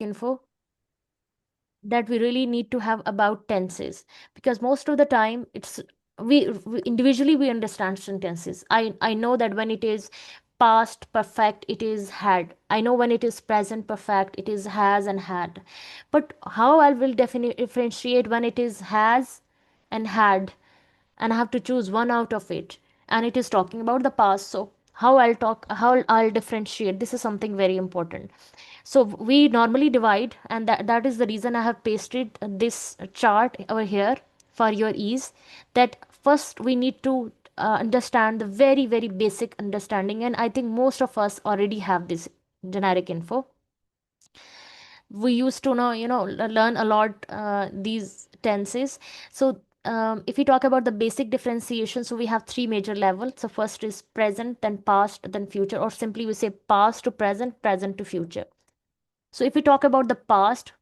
info that we really need to have about tenses, because most of the time it's we individually we understand sentences. I know that when it is past perfect it is had. I know when it is present perfect it is has and had. But how I will differentiate when it is has and had, and I have to choose one out of it, and it is talking about the past. So how I'll differentiate, this is something very important. So we normally divide, and that is the reason I have pasted this chart over here for your ease. That first we need to understand the very, very basic understanding, and I think most of us already have this generic info. We used to know, learn a lot these tenses. So if we talk about the basic differentiation, so we have three major levels. So first is present, then past, then future, or simply we say past to present, present to future. So if we talk about the past,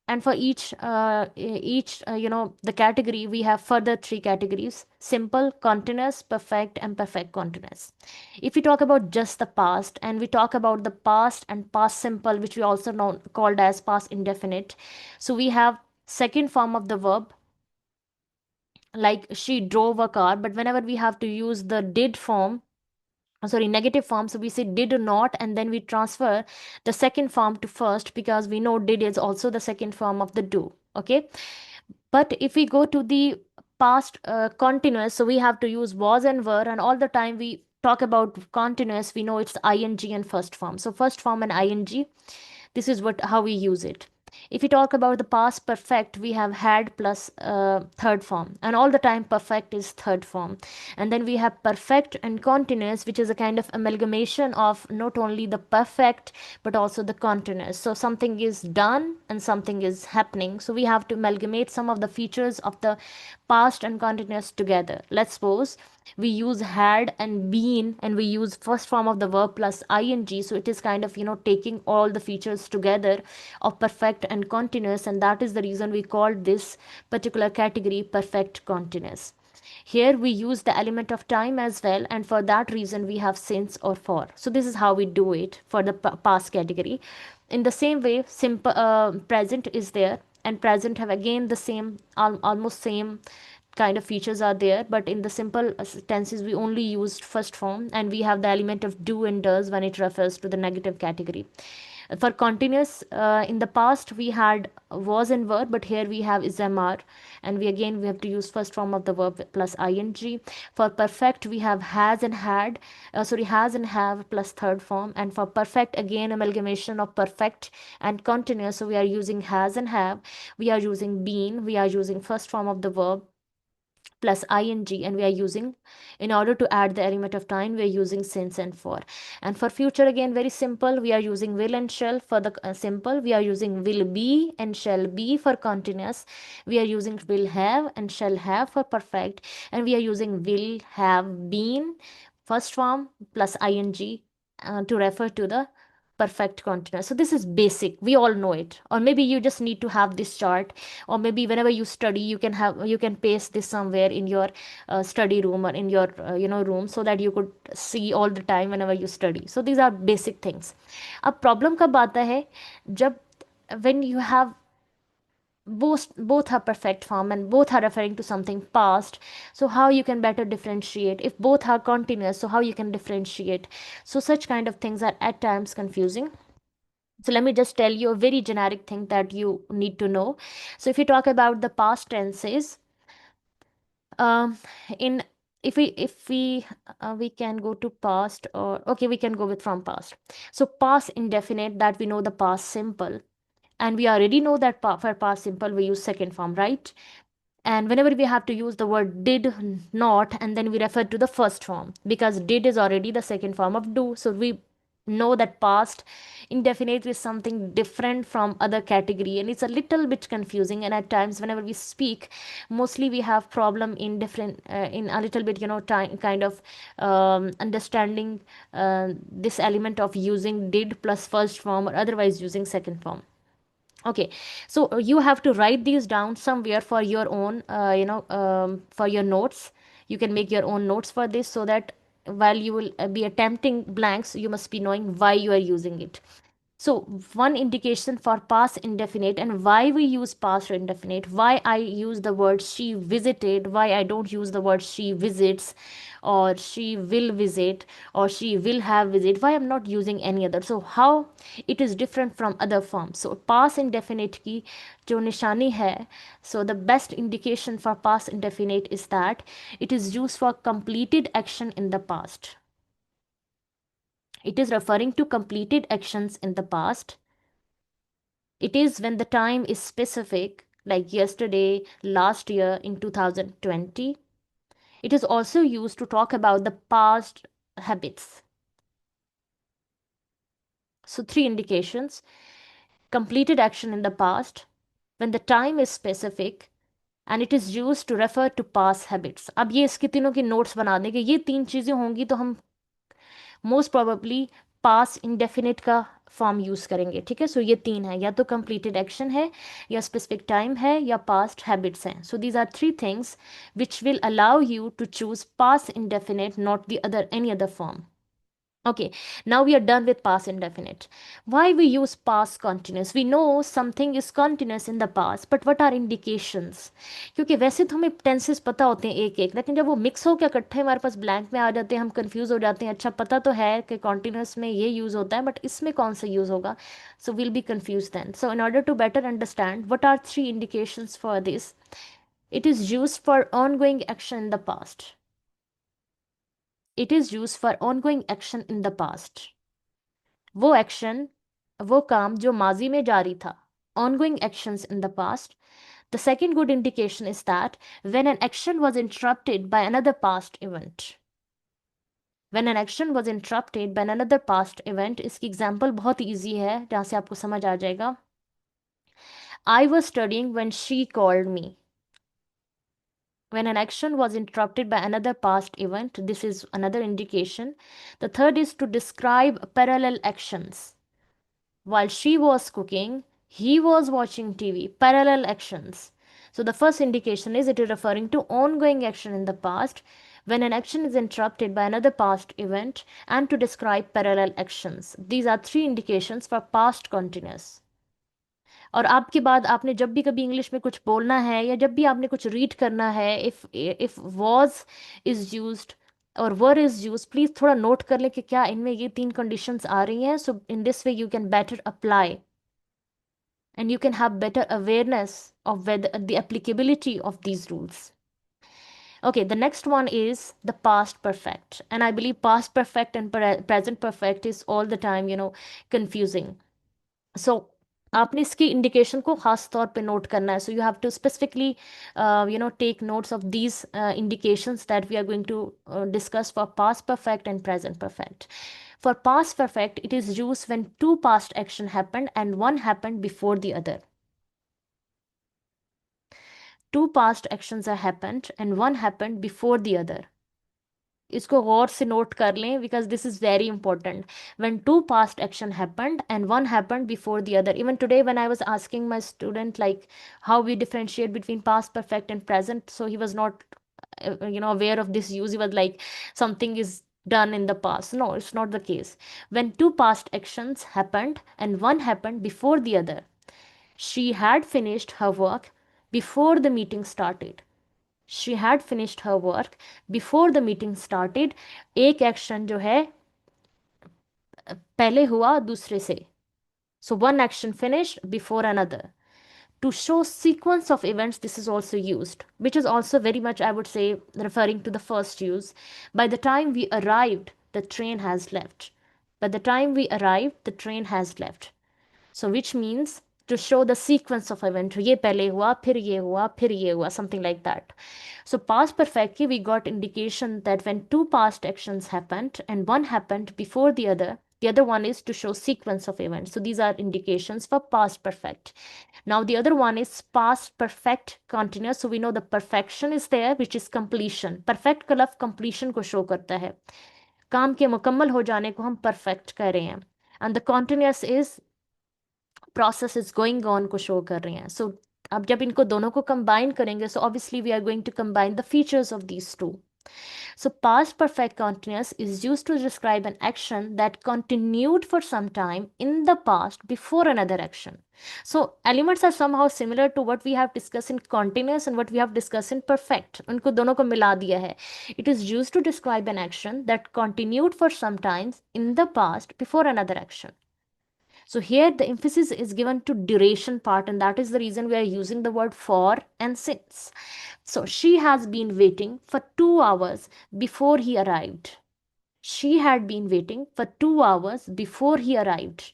and for each the category, we have further three categories: simple, continuous, perfect, and perfect continuous. If we talk about just the past, and we talk about the past and past simple, which we also know called as past indefinite. So we have second form of the verb, like she drove a car, but whenever we have to use the did form, sorry, negative form, so we say did not, and then we transfer the second form to first, because we know did is also the second form of the do. Okay. But if we go to the past continuous, so we have to use was and were, and all the time we talk about continuous, we know it's ing and first form. So first form and ing, this is what how we use it. If we talk about the past perfect, we have had plus third form, and all the time perfect is third form. And then we have perfect and continuous, which is a kind of amalgamation of not only the perfect but also the continuous. So something is done and something is happening, so we have to amalgamate some of the features of the past and continuous together. Let's suppose we use had and been, and we use first form of the verb plus ing, so it is kind of taking all the features together of perfect and continuous, and that is the reason we called this particular category perfect continuous. Here we use the element of time as well, and for that reason we have since or for. So this is how we do it for the past category. In the same way, simple present is there, and present have again the same almost same kind of features are there, but in the simple tenses we only used first form, and we have the element of do and does when it refers to the negative category. For continuous, in the past we had was and were, but here we have is mr, and we have to use first form of the verb plus ing. For perfect we have has and had, has and have plus third form. And for perfect, again amalgamation of perfect and continuous, so we are using has and have, we are using been, we are using first form of the verb plus ing, and we are using, in order to add the element of time, we are using since and for. And for future, again very simple, we are using will and shall for the simple, we are using will be and shall be for continuous, we are using will have and shall have for perfect, and we are using will have been first form plus ing to refer to the perfect continuous. So this is basic, we all know it, or maybe you just need to have this chart, or maybe whenever you study you can paste this somewhere in your study room or in your room, so that you could see all the time whenever you study. So these are basic things. अब problem कब आता है, जब when you have both are perfect form and both are referring to something past. So how you can better differentiate? If both are continuous, so how you can differentiate? So such kind of things are at times confusing. So let me just tell you a very generic thing that you need to know. So if you talk about the past tenses, um in if we can go to past, or okay, we can go with from past. So past indefinite, that we know the past simple, and we already know that for past simple we use second form, right? And whenever we have to use the word did not, and then we refer to the first form, because did is already the second form of do. So we know that past indefinite is something different from other category, and it's a little bit confusing. And at times whenever we speak, mostly we have problem in different in a little bit time, kind of understanding this element of using did plus first form, or otherwise using second form. Okay, so you have to write these down somewhere for your own for your notes. You can make your own notes for this, so that while you will be attempting blanks, you must be knowing why you are using it. So one indication for past indefinite, and why we use past indefinite, why I use the word she visited, why I don't use the word she visits, or she will visit, or she will have visit, why I'm not using any other. So how it is different from other forms. So past indefinite की जो निशानी है, so the best indication for past indefinite is that it is used for completed action in the past. It is referring to completed actions in the past. It is when the time is specific, like yesterday, last year, in 2020. It is also used to talk about the past habits. So, three indications: completed action in the past, when the time is specific, and it is used to refer to past habits. अब ये इसके तीनों की notes बना देंगे, ये तीन चीज़ें होंगी तो हम मोस्ट प्रोबेबली पास इंडेफिनिट का फॉर्म यूज़ करेंगे, ठीक है। सो ये तीन है, या तो कंप्लीटेड एक्शन है, या स्पेसिफिक टाइम है, या पास्ट हैबिट्स हैं। So these are three things which will allow you to choose past indefinite, not the other any other form. Okay, now we are done with past indefinite. Why we use past continuous? We know something is continuous in the past, but what are indications? क्योंकि वैसे तो हमें tenses पता होते हैं एक एक, लेकिन जब वो मिक्स हो के इकट्ठे हमारे पास ब्लैंक में आ जाते हैं, हम कंफ्यूज हो जाते हैं. अच्छा पता तो है कि continuous में ये यूज़ होता है, बट इसमें कौन सा यूज़ होगा? So we'll be confused then. So in order to better understand, what are three indications for this? It is used for ongoing action in the past. It is used for ongoing action in the past. वो action, वो काम जो माजी में जारी था, ongoing actions in the past. The second good indication is that when an action was interrupted by another past event. When an action was interrupted by another past event, इसकी example बहुत easy है जहाँ से आपको समझ आ जाएगा. I was studying when she called me. When an action was interrupted by another past event, this is another indication. The third is to describe parallel actions. While she was cooking, he was watching TV. Parallel actions. So the first indication is it is referring to ongoing action in the past when an action is interrupted by another past event, and to describe parallel actions. These are three indications for past continuous. और आपके बाद आपने जब भी कभी English में कुछ बोलना है, या जब भी आपने कुछ रीड करना है, इफ वॉज इज यूज्ड और वर इज यूज, प्लीज थोड़ा नोट कर लें कि क्या इनमें ये तीन कंडीशंस आ रही हैं. So in this way you can better apply, and you can have better awareness of whether the applicability of these rules. Okay, the next one is the past perfect, and I believe past perfect and present perfect is all the time, confusing. So आपने इसकी indication को खास तौर पे note करना है. So you have to specifically take notes of these indications that we are going to discuss for past perfect and present perfect. For past perfect, it is used when two past action happened and one happened before the other. Two past actions are happened and one happened before the other. इसको गौर से note कर लें, because this is very important. When two past action happened and one happened before the other. Even today when I was asking my student like how we differentiate between past perfect and present, so he was not aware of this use. He was like something is done in the past. No, it's not the case. When two past actions happened and one happened before the other. She had finished her work before the meeting started. She had finished her work before the meeting started. एक action जो है पहले हुआ दूसरे से. So one action finished before another. To show sequence of events, this is also used, which is also very much, I would say, referring to the first use. By the time we arrived, the train has left. By the time we arrived, the train has left. So which means to show the sequence of event. ये पहले हुआ, फिर ये हुआ, फिर ये हुआ, something like that. So past perfect, we got indication that when two past actions happened and one happened before the other one is to show sequence of events. So these are indications for past perfect. Now the other one is past perfect continuous. So we know the perfection is there, which is completion. Perfect का लफ्ज़ completion को show करता है. काम के मुकम्मल हो जाने को हम perfect कह रहे हैं. And the continuous is process is going on को शो कर रहे हैं. So अब जब इनको दोनों को कंबाइन करेंगे, so obviously we are going to combine the features of these two. So past perfect continuous is used to describe an action that continued for some time in the past before another action. So elements are somehow similar to what we have discussed in continuous and what we have discussed in perfect. उनको दोनों को मिला दिया है. It is used to describe an action that continued for some time in the past before another action. So here the emphasis is given to duration part, and that is the reason we are using the word for and since. So she has been waiting for 2 hours before he arrived. She had been waiting for 2 hours before he arrived.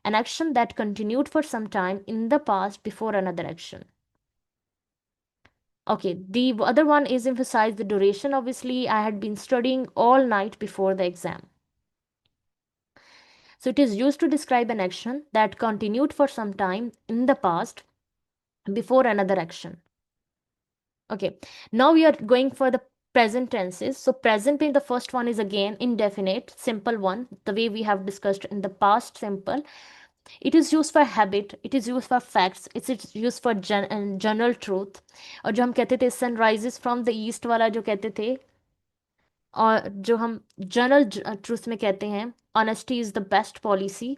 An action that continued for some time in the past before another action. Okay, the other one is emphasize the duration. Obviously, I had been studying all night before the exam. So it is used to describe an action that continued for some time in the past before another action. Okay, now we are going for the present tenses. So present being the first one is again indefinite, simple one, the way we have discussed in the past simple. It is used for habit, it is used for facts, it's used for general truth. और जो हम कहते थे sunrises from the east वाला जो कहते थे, और जो हम जनरल ट्रूथ में कहते हैं honesty is the best policy,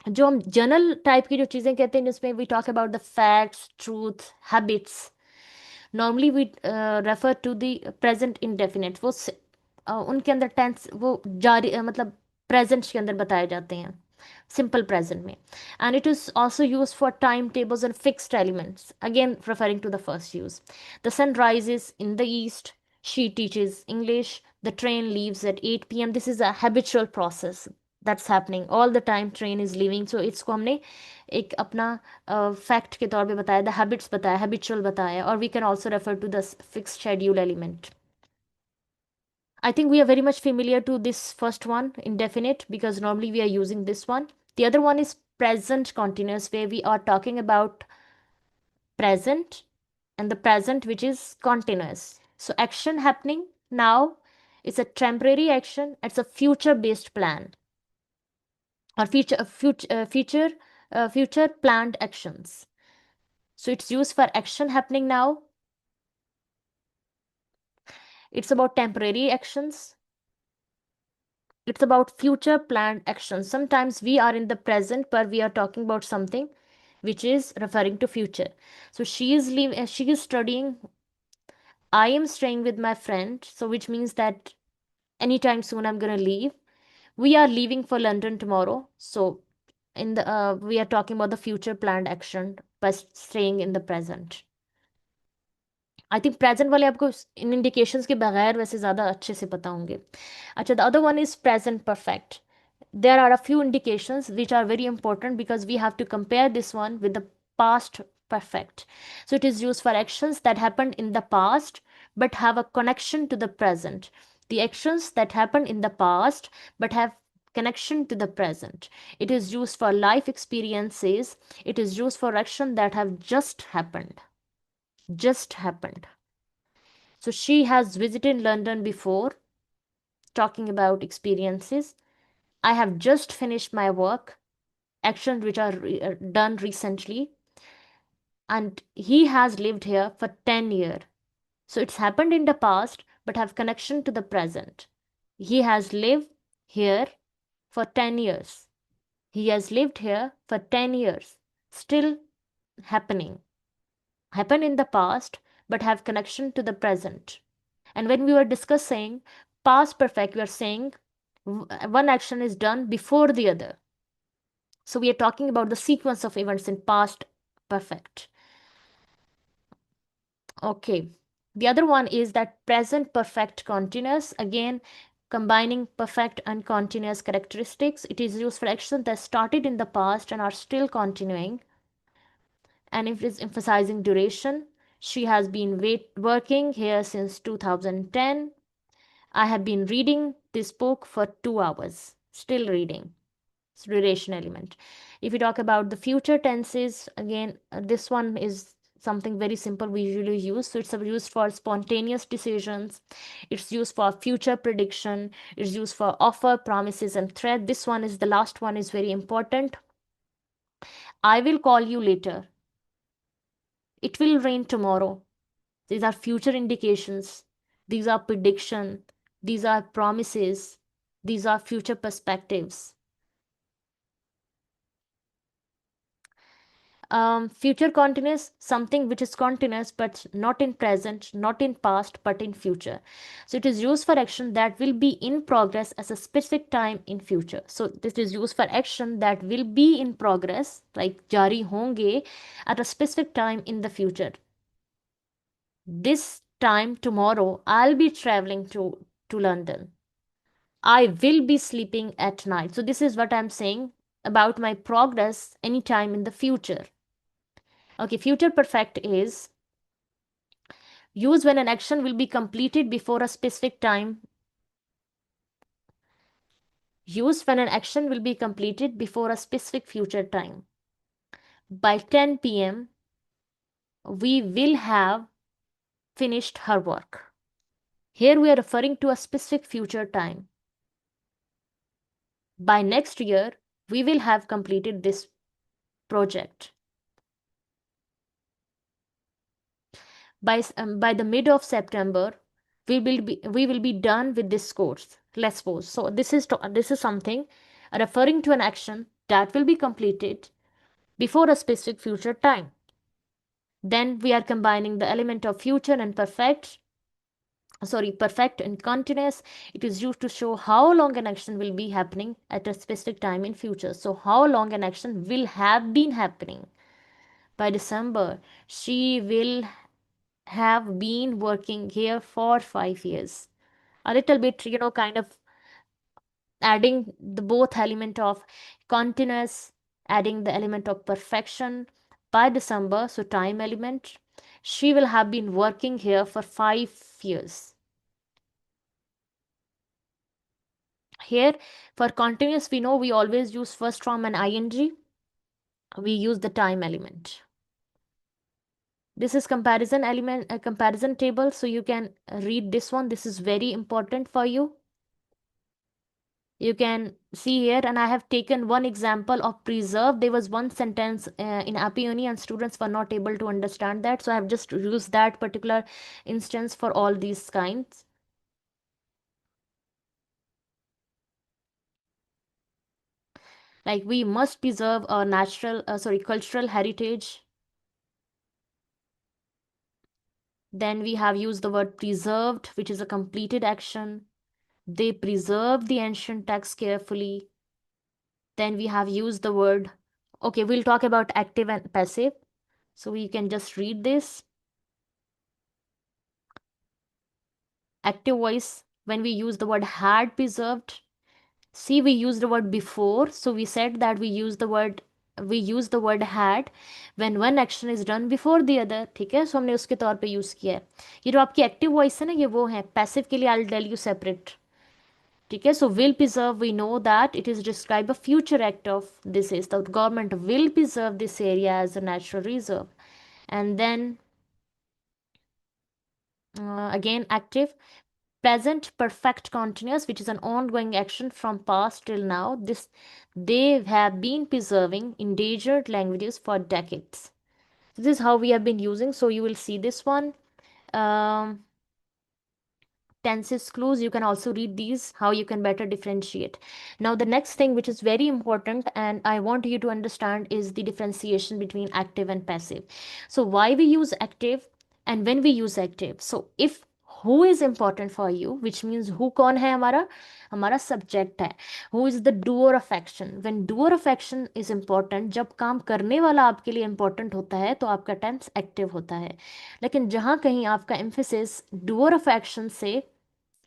जो हम जनरल टाइप की जो चीज़ें कहते हैं जिसमें we talk about the facts truth habits, normally we refer to the present indefinite. वो उनके अंदर टेंस वो जारी मतलब प्रेजेंट के अंदर बताए जाते हैं simple present में. And it is also used for timetables and fixed elements, again referring to the first use. The sun rises in the east, she teaches English, the train leaves at 8 p.m. This is a habitual process that's happening all the time, train is leaving. So इसको हमने एक अपना fact के तौर पे बताया, the habits बताया, habitual बताया, और we can also refer to the fixed schedule element. I think we are very much familiar to this first one, indefinite, because normally we are using this one. The other one is present continuous, where we are talking about present and the present which is continuous. So action happening now is a temporary action. It's a future-based plan or future planned actions. So it's used for action happening now. It's about temporary actions. It's about future planned actions. Sometimes we are in the present, but we are talking about something which is referring to future. So she is studying. I am staying with my friend. So which means that anytime soon I'm gonna leave. We are leaving for London tomorrow. So in the we are talking about the future planned action by staying in the present. I think present वाले आपको इन indications के बगैर वैसे ज़्यादा अच्छे से पता होंगे. अच्छा, the other one is present perfect. There are a few indications which are very important because we have to compare this one with the past perfect. So it is used for actions that happened in the past but have a connection to the present. The actions that happened in the past but have connection to the present. It is used for life experiences. It is used for action that have just happened. Just happened. So she has visited London before, talking about experiences. I have just finished my work, actions which are done recently. And he has lived here for 10 years. So it's happened in the past, but have connection to the present. He has lived here for 10 years. He has lived here for 10 years. Still happening. Happened in the past, but have connection to the present. And when we were discussing past perfect, we are saying one action is done before the other. So we are talking about the sequence of events in past perfect. Okay. The other one is that present perfect continuous. Again, combining perfect and continuous characteristics. It is used for actions that started in the past and are still continuing. And it is emphasizing duration. She has been working here since 2010. I have been reading this book for 2 hours. Still reading. It's duration element. If we talk about the future tenses, again, this one is something very simple we usually use. So it's used for spontaneous decisions. It's used for future prediction. It's used for offer, promises, and threat. This one is the last one is very important. I will call you later. It will rain tomorrow. These are future indications. these are prediction, these are promises, these are future perspectives. Future continuous, something which is continuous but not in present, not in past, but in future. So it is used for action that will be in progress at a specific time in future. So this is used for action that will be in progress, like jari honge, at a specific time in the future. This time tomorrow, I'll be traveling to London. I will be sleeping at night. So this is what I'm saying about my progress anytime in the future. Okay, future perfect is used when an action will be completed before a specific time. Used when an action will be completed before a specific future time. By 10 p.m., we will have finished her work. Here we are referring to a specific future time. By next year, we will have completed this project. By the mid of September, we will be done with this course. Let's suppose. So this is something referring to an action that will be completed before a specific future time. Then we are combining the element of future and perfect and continuous. It is used to show how long an action will be happening at a specific time in future. So how long an action will have been happening. By December, she will have been working here for 5 years. A little bit, kind of adding the both element of continuous, adding the element of perfection. By December, so time element, she will have been working here for 5 years. Here, for continuous, we know we always use first form and ing. We use the time element. This is comparison element, a comparison table, so you can read this one. This is very important for you. You can see here, and I have taken one example of preserve. There was one sentence in Apioni and students were not able to understand that, so I have just used that particular instance for all these kinds. Like we must preserve our cultural heritage. Then we have used the word preserved, which is a completed action. They preserved the ancient text carefully. Then we have used the word, okay, we'll talk about active and passive. So we can just read this. Active voice, when we use the word had preserved. See, we used the word before. So we said that we use the word had when one action is done before the other. ठीक है, so हमने उसके तौर पे use किया है. ये जो आपकी एक्टिव वॉइस है ना, ये वो है. पैसिव के लिए I'll tell you separate. ठीक है, so will preserve, we know that it is describe a future act of this is the government will preserve this area as a natural reserve. And then again active, present perfect continuous, which is an ongoing action from past till now. They have been preserving endangered languages for decades. This is how we have been using. So you will see this one. um, Tenses clues, you can also read these, how you can better differentiate. Now the next thing which is very important and I want you to understand is the differentiation between active and passive. So why we use active and when we use active. So if who is important for you, which means who कौन है हमारा हमारा subject है. Who is the doer of action. When doer of action is important, जब काम करने वाला आपके लिए important होता है तो आपका tense active होता है. लेकिन जहाँ कहीं आपका emphasis doer of action से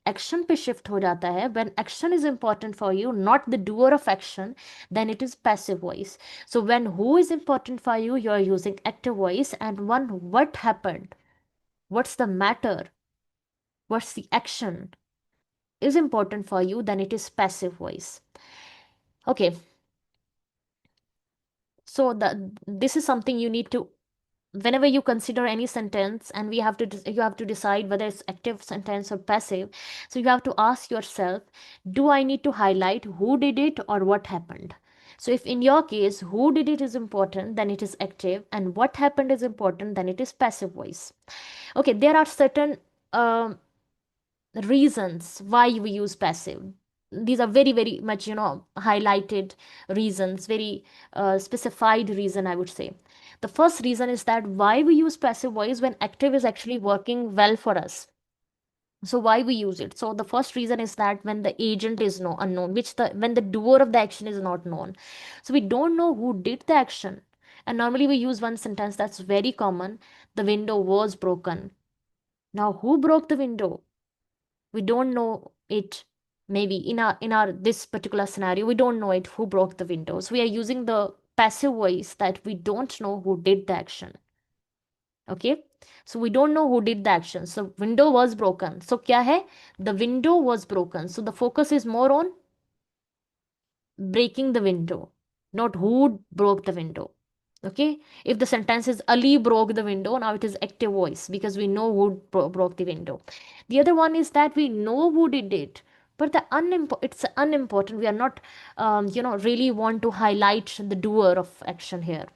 एक्शन पे शिफ्ट हो जाता है, when action is important for you, not the doer of action, then it is passive voice. So when who is important for you, you are using active voice, and one what happened, what's the matter, what's the action is important for you, then it is passive voice. Okay, so this is something you need to, whenever you consider any sentence and you have to decide whether it's active sentence or passive. So you have to ask yourself, do I need to highlight who did it or what happened? So if in your case who did it is important, then it is active, and what happened is important, then it is passive voice. Okay, there are certain um, reasons why we use passive. These are very, very much, highlighted reasons, very specified reason, I would say. The first reason is that why we use passive voice when active is actually working well for us. So why we use it? So the first reason is that when the agent is no unknown, which the when the doer of the action is not known. So we don't know who did the action. And normally we use one sentence that's very common. The window was broken. Now who broke the window? We don't know it. Maybe in our this particular scenario, we don't know it who broke the window. So we are using the passive voice that we don't know who did the action. Okay, so we don't know who did the action. So window was broken. So kya hai? The window was broken. So the focus is more on breaking the window, not who broke the window. Okay, if the sentence is Ali broke the window, now it is active voice because we know who broke the window. The other one is that we know who did it, but it's unimportant. We are not really want to highlight the doer of action here.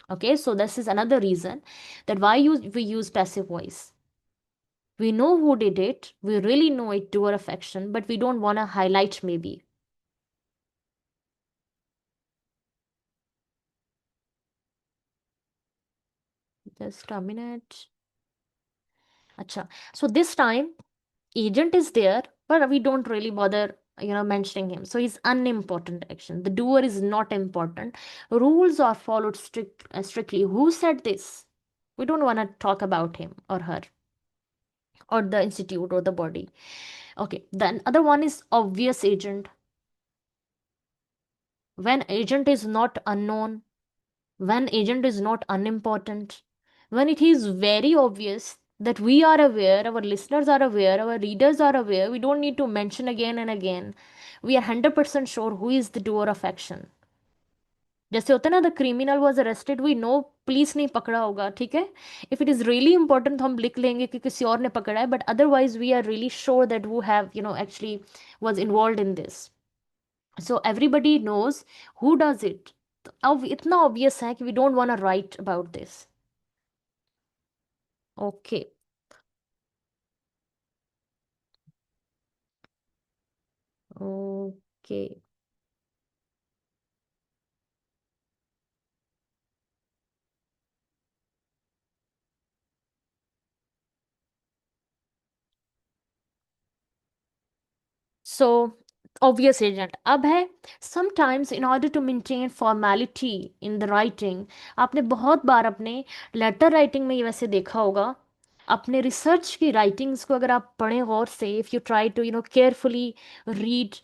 Okay, so this is another reason that we use passive voice. We know who did it, we really know it, doer of action, but we don't want to highlight maybe. Just a minute. Acha. So this time, agent is there, but we don't really bother, mentioning him. So he's unimportant action. The doer is not important. Rules are followed strictly. Who said this? We don't want to talk about him or her or the institute or the body. Okay, then other one is obvious agent. When agent is not unknown, when agent is not unimportant, when it is very obvious that we are aware, our listeners are aware, our readers are aware, we don't need to mention again and again. We are 100% sure who is the doer of action. जैसे होता है ना, the criminal was arrested, we know police नहीं पकड़ा होगा, ठीक है. If it is really important तो हम लिख लेंगे कि किसी और ने पकड़ा है, but otherwise we are really sure that वो have actually was involve in this. So everybody knows who does it. अब इतना obvious है कि we don't want to write about this. Okay. Okay. So obvious agent अब है. Sometimes in order to maintain formality in the writing, आपने बहुत बार अपने letter writing में ये वैसे देखा होगा. अपने रिसर्च की राइटिंग्स को अगर आप पढ़ें गौर से, if you try to carefully read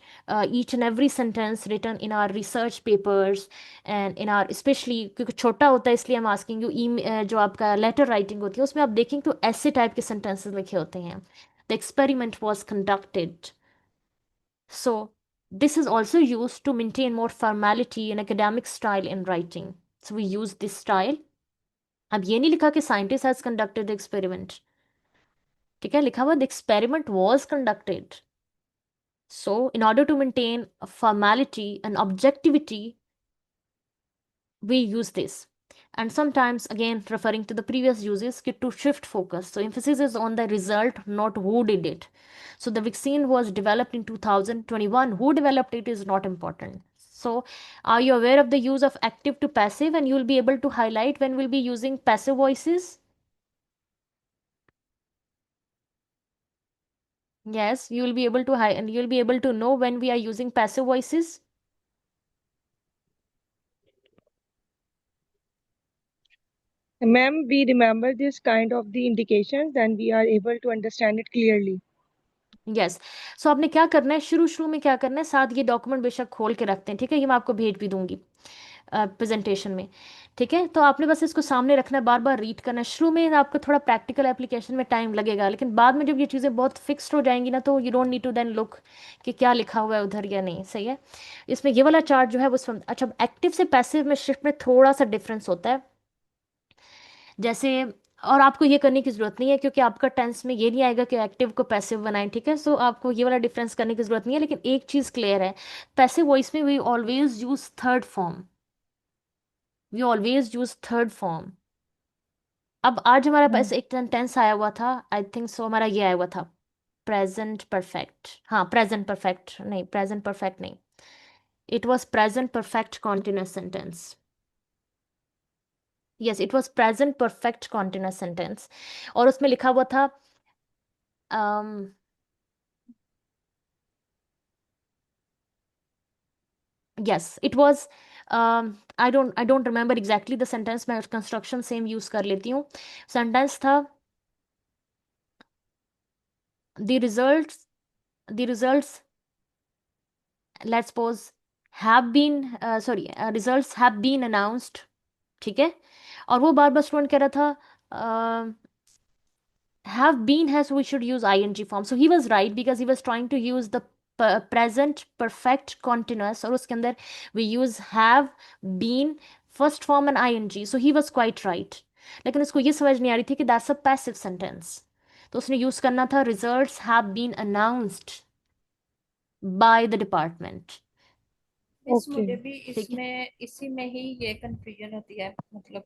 each and every sentence written in our research papers and in our specially, क्योंकि छोटा होता है इसलिए हम आस्किंग यू जो आपका लेटर राइटिंग होती है उसमें आप देखेंगे तो ऐसे टाइप के सेंटेंसेस लिखे होते हैं. The experiment was conducted. So this is also used to maintain more formality and academic style in writing. So we use this style. अब ये नहीं लिखा कि scientist has conducted the experiment. ठीक है, लिखा हुआ the experiment was conducted. So in order to maintain a formality and objectivity, we use this. And sometimes again referring to the previous uses, to shift focus. So emphasis is on the result, not who did it. So the vaccine was developed in 2021. Who developed it is not important. So are you aware of the use of active to passive, and you will be able to highlight when we'll be using passive voices? Yes, you will be able to and you'll be able to know when we are using passive voices. Ma'am, we remember this kind of the indications and we are able to understand it clearly. Yes. So आपने क्या करना है, शुरू शुरू में क्या करना है, साथ ये डॉक्यूमेंट बेशक खोल के रखते हैं, ठीक है, ये मैं आपको भेज भी दूंगी प्रेजेंटेशन में. ठीक है, तो आपने बस इसको सामने रखना है, बार बार रीड करना है. शुरू में आपको थोड़ा प्रैक्टिकल एप्लीकेशन में टाइम लगेगा, लेकिन बाद में जब ये चीज़ें बहुत फिक्स्ड हो जाएंगी ना, तो you don't need to then look कि क्या लिखा हुआ है उधर या नहीं. सही है. इसमें ये वाला चार्ट जो है वो अच्छा, एक्टिव से पैसिव में शिफ्ट में थोड़ा सा डिफरेंस होता है. जैसे, और आपको ये करने की जरूरत नहीं है क्योंकि आपका टेंस में ये नहीं आएगा कि एक्टिव को पैसिव बनाएं. ठीक है, सो आपको ये वाला डिफरेंस करने की जरूरत नहीं है, लेकिन एक चीज क्लियर है, पैसिव वॉइस में we always use third form. We always use third form. अब आज हमारे पास हाँ, एक टेंस आया हुआ था, आई थिंक सो हमारा ये आया हुआ था. प्रेजेंट परफेक्ट, हाँ प्रेजेंट परफेक्ट नहीं, प्रेजेंट परफेक्ट नहीं, it was present perfect continuous sentence. Yes, it was present perfect continuous sentence. और उसमें लिखा हुआ था yes it was, I don't remember exactly the sentence, मैं कंस्ट्रक्शन सेम यूज कर लेती हूँ। सेंटेंस था the results, the results, let's suppose, have been sorry results have been announced, ठीक है। और वो बार बार स्टूडेंट कह रहा था have been है, so we should use ing form, so he was right because he was trying to use the present perfect continuous, और उसके अंदर we use have been first form and ing, so he was quite right। लेकिन उसको ये समझ नहीं आ रही थी कि that's a passive sentence, तो उसने यूज करना था results have been announced by the department। Miss okay. मुझे भी ठीक है इसमें इसी में ही ये कंफ्यूजन होती है, मतलब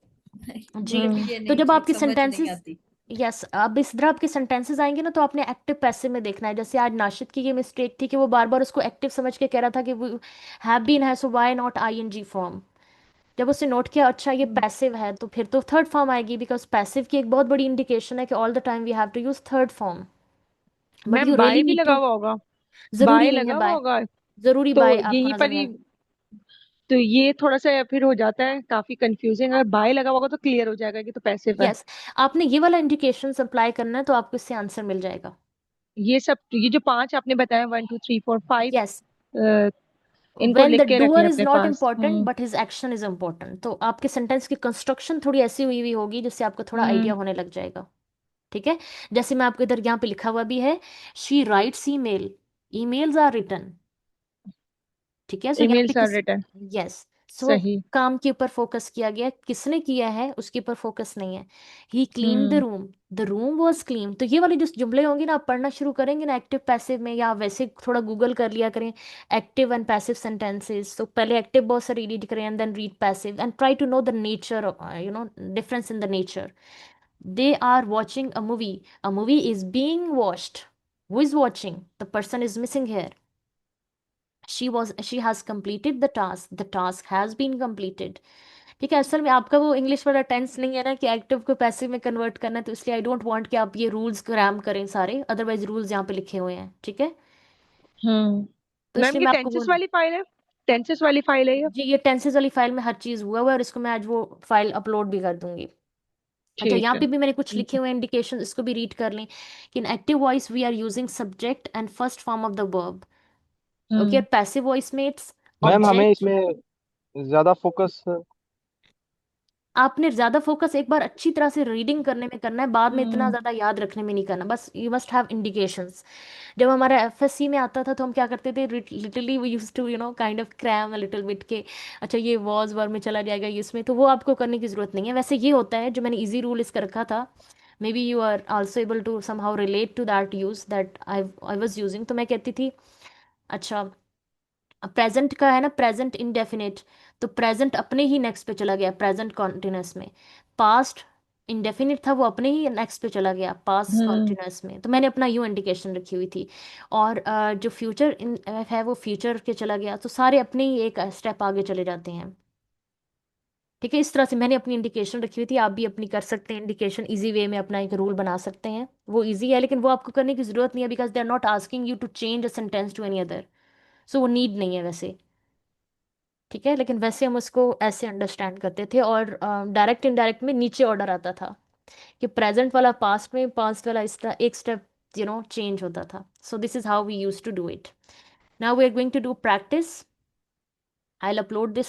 जी। मुझे भी ये तो नहीं जब चीज आपकी समझ नहीं सेंटेंसेस, आती। यस, अब इस तरह आपके सेंटेंसेस आएंगे ना, तो आपने एक्टिव पैसिव में देखना है। जैसे आज नाशिद की ये मिस्टेक थी कि वो बार बार उसको एक्टिव समझ के कह रहा था कि वो हैव बीन है, so why not ING form. जब उसने नोट किया अच्छा ये पैसिव है, तो फिर तो थर्ड फॉर्म आएगी, बिकॉज पैसिव की एक बहुत बड़ी इंडिकेशन है कि all the time we have to use third form, but ma'am you really by भी नीड लगा टू। हुआ होगा, जरूरी बाय नहीं है लगा हुआ बाय, होगा, जरूरी तो बाय आपको यहीं नजर पर नहीं ही, आए। तो ये थोड़ा सा फिर हो जाता है काफी कंफ्यूजिंग। अगर बाय लगा हुआ होगा तो क्लियर हो जाएगा कि तो पैसिव है। यस, आपने ये वाला इंडिकेशन अप्लाई करना है, तो आपको इससे आंसर मिल जाएगा। ये सब, ये जो पांच आपने बताया, 1 2 3 4 5, यस, इनको वेन द लिख के रखें डूअर इज अपने not pass. Important but his action is important, तो आपके सेंटेंस की कंस्ट्रक्शन थोड़ी ऐसी हुई हुई होगी जिससे आपको थोड़ा हम्म। आइडिया होने लग जाएगा। ठीक है, जैसे मैं आपको इधर यहाँ पे लिखा हुआ भी है, she writes email, emails are written. ठीक है, सो यहाँ पे ईमेल्स आर किस, रिटन। यस, सो सही। काम के ऊपर फोकस किया गया, किसने किया है उसके ऊपर फोकस नहीं है। ही clean hmm. The room was clean. तो ये वाली जो जुमले होंगे ना, आप पढ़ना शुरू करेंगे ना एक्टिव पैसिव में, या वैसे थोड़ा गूगल कर लिया करें एक्टिव एंड पैसिव सेंटेंसेस, तो पहले एक्टिव बहुत सारी रीड करें and then read passive and try to know the nature, difference in the nature. They are watching a movie is being watched, who is watching, the person is missing here. she has completed the task has been completed। ठीक है, असल में आपका वो English वाला tense नहीं है ना कि एक्टिव को पैसिव में कन्वर्ट करना है, तो इसलिए आई डोंट वांट कि आप ये रूल्स क्रैम करें सारे, अदरवाइज रूल्स यहाँ पे लिखे हुए हैं। ठीक है, तो मैम इसलिए ये मैं आपको वो, टेंसेस वाली फाइल है, टेंसेस वाली फाइल है ये? जी ये टेंसेस वाली फाइल में हर चीज हुआ हुआ है, और इसको मैं आज वो फाइल अपलोड भी कर दूंगी। अच्छा, ठीक यहाँ है। पे भी मैंने कुछ लिखे हुए इंडिकेशन, इसको भी रीड कर लें कि in active voice we are using subject and first form of the verb. Okay, hmm. Passive voice में इट्स मैम हमें ऑब्जेक्ट। इसमें ज्यादा फोकस। आपने ज्यादा फोकस एक बार अच्छी तरह से रीडिंग करने में करना है, बाद में इतना हम्म। ज्यादा याद रखने में नहीं करना, बस यू मस्ट हैव इंडिकेशंस। जब हमारा एफएससी में आता था तो हम क्या करते थे, literally we used to kind of cram a little bit के अच्छा ये वॉज वर्ब में चला जाएगा ये इसमें, तो वो आपको करने की जरूरत नहीं है। वैसे ये होता है जो मैंने इजी रूल इसका रखा था, maybe you are also able to somehow relate to that use that I was using. तो मैं कहती थी अच्छा, प्रेजेंट का है ना, प्रेजेंट इंडेफिनिट, तो प्रेजेंट अपने ही नेक्स्ट पे चला गया प्रेजेंट कॉन्टिन्यूस में। पास्ट इंडेफिनिट था, वो अपने ही नेक्स्ट पे चला गया पास्ट हम्म। कॉन्टिन्यूस में, तो मैंने अपना यू इंडिकेशन रखी हुई थी। और जो फ्यूचर इन है वो फ्यूचर के चला गया, तो सारे अपने ही एक स्टेप आगे चले जाते हैं। ठीक है, इस तरह से मैंने अपनी इंडिकेशन रखी हुई थी, आप भी अपनी कर सकते हैं इंडिकेशन, इजी वे में अपना एक रूल बना सकते हैं। वो इजी है, लेकिन वो आपको करने की जरूरत नहीं है, because they are not asking you to change a sentence to any other, so वो नीड नहीं है वैसे। ठीक है, लेकिन वैसे हम उसको ऐसे अंडरस्टैंड करते थे, और डायरेक्ट इनडायरेक्ट में नीचे ऑर्डर आता था कि प्रेजेंट वाला पास्ट में, पास्ट वाला इस तरह एक स्टेप चेंज होता था। So this is how we use to do it. Now we are going to do practice. I will upload this